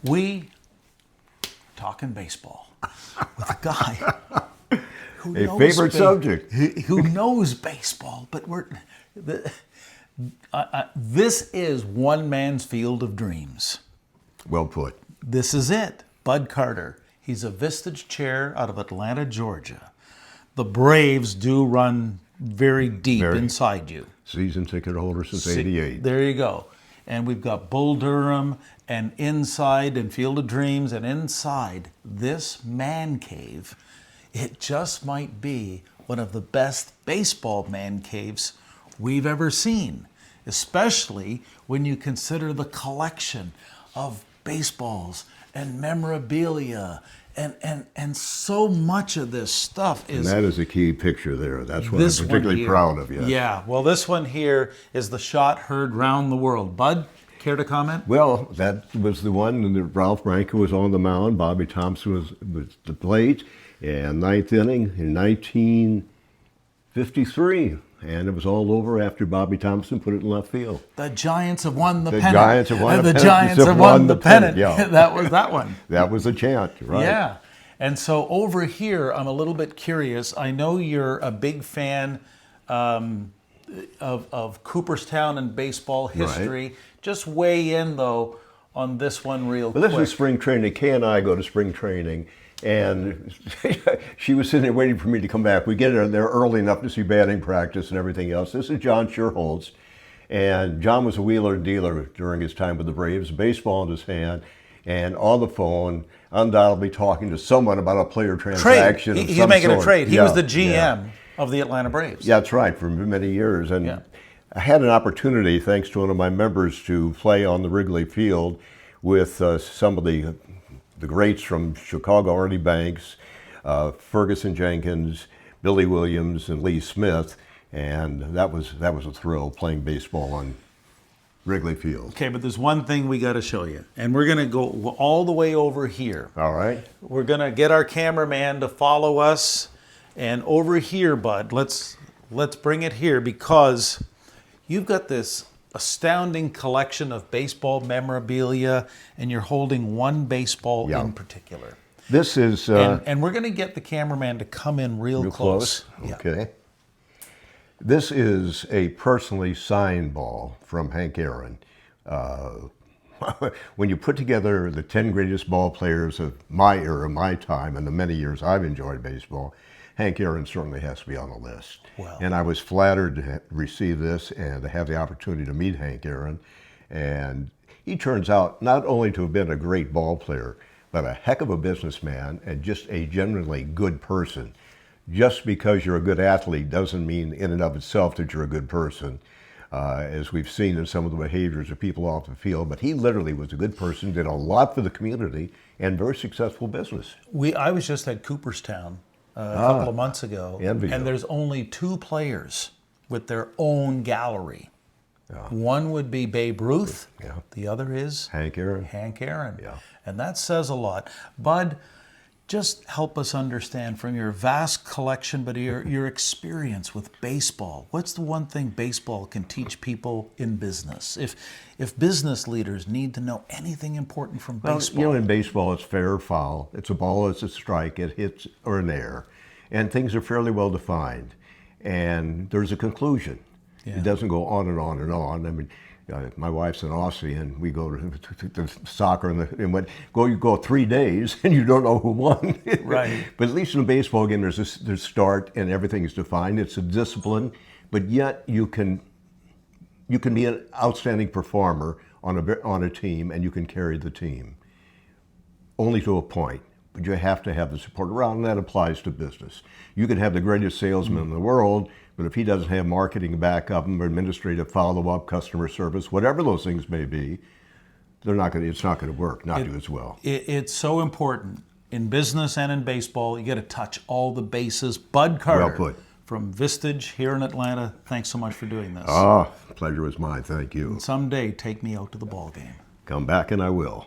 We talking baseball with a guy who a favorite subject. Who knows baseball, but this is one man's field of dreams. Well put. This is it. Bud Carter. He's a Vistage chair out of Atlanta, Georgia. The Braves do run very deep inside you. Season ticket holder since '88. There you go. And we've got Bull Durham and inside and Field of Dreams and inside this man cave. It just might be one of the best baseball man caves we've ever seen, especially when you consider the collection of baseballs and memorabilia and so much of this stuff is... And that is a key picture there. That's what I'm particularly proud of, yes. Yeah, well, this one here is the shot heard round the world. Bud, care to comment? Well, that was the one that Ralph Branca was on the mound. Bobby Thompson was the plate. And ninth inning in 1953. And it was all over after Bobby Thompson put it in left field. The Giants have won the pennant. The Giants have won the pennant. The Giants have won the pennant. Yeah. That was that one. That was the chant, right? Yeah. And so over here, I'm a little bit curious. I know you're a big fan of Cooperstown and baseball history. Right. Just weigh in, though, on this one real quick. Well, this is spring training. Kay and I go to spring training. And she was sitting there waiting for me to come back. We get there early enough to see batting practice and everything else. This is John Scherholz. And John was a wheeler and dealer during his time with the Braves, baseball in his hand, and on the phone, undoubtedly talking to someone about a player transaction. He's making a trade. He was the GM of the Atlanta Braves. Yeah, that's right, for many years. And I had an opportunity, thanks to one of my members, to play on the Wrigley Field with some of the greats from Chicago, Ernie Banks, Ferguson Jenkins, Billy Williams, and Lee Smith, and that was a thrill playing baseball on Wrigley Field. Okay, but there's one thing we got to show you, and we're going to go all the way over here. All right. We're going to get our cameraman to follow us, and over here, Bud, let's bring it here because you've got this astounding collection of baseball memorabilia, and you're holding one baseball in particular. This is... and we're going to get the cameraman to come in real close. Okay. Yeah. This is a personally signed ball from Hank Aaron. When you put together the 10 greatest ball players of my era, my time, and the many years I've enjoyed baseball, Hank Aaron certainly has to be on the list. Wow. And I was flattered to receive this and to have the opportunity to meet Hank Aaron. And he turns out not only to have been a great ball player, but a heck of a businessman and just a genuinely good person. Just because you're a good athlete doesn't mean in and of itself that you're a good person, as we've seen in some of the behaviors of people off the field. But he literally was a good person, did a lot for the community, and very successful business. I was just at Cooperstown a couple of months ago, and there's only 2 players with their own gallery. Yeah. One would be Babe Ruth. Yeah. The other is Hank Aaron. Hank Aaron. Yeah. And that says a lot. Bud, just help us understand from your vast collection, but your experience with baseball. What's the one thing baseball can teach people in business? If business leaders need to know anything important from baseball. You know, in baseball, it's fair or foul. It's a ball, it's a strike, it hits or an air. And things are fairly well defined. And there's a conclusion. Yeah. It doesn't go on and on and on. I mean, my wife's an Aussie, and we go to soccer, and you go 3 days, and you don't know who won. Right. But at least in a baseball game, there's a start, and everything is defined. It's a discipline, but yet you can be an outstanding performer on a team, and you can carry the team, only to a point. But you have to have the support around, and that applies to business. You can have the greatest salesman in the world, but if he doesn't have marketing back up him, or administrative follow-up, customer service, whatever those things may be, it's not going to work, do as well. It's so important in business and in baseball. You got to touch all the bases. Bud Carter, well put, from Vistage here in Atlanta. Thanks so much for doing this. The pleasure was mine. Thank you. And someday, take me out to the ball game. Come back and I will.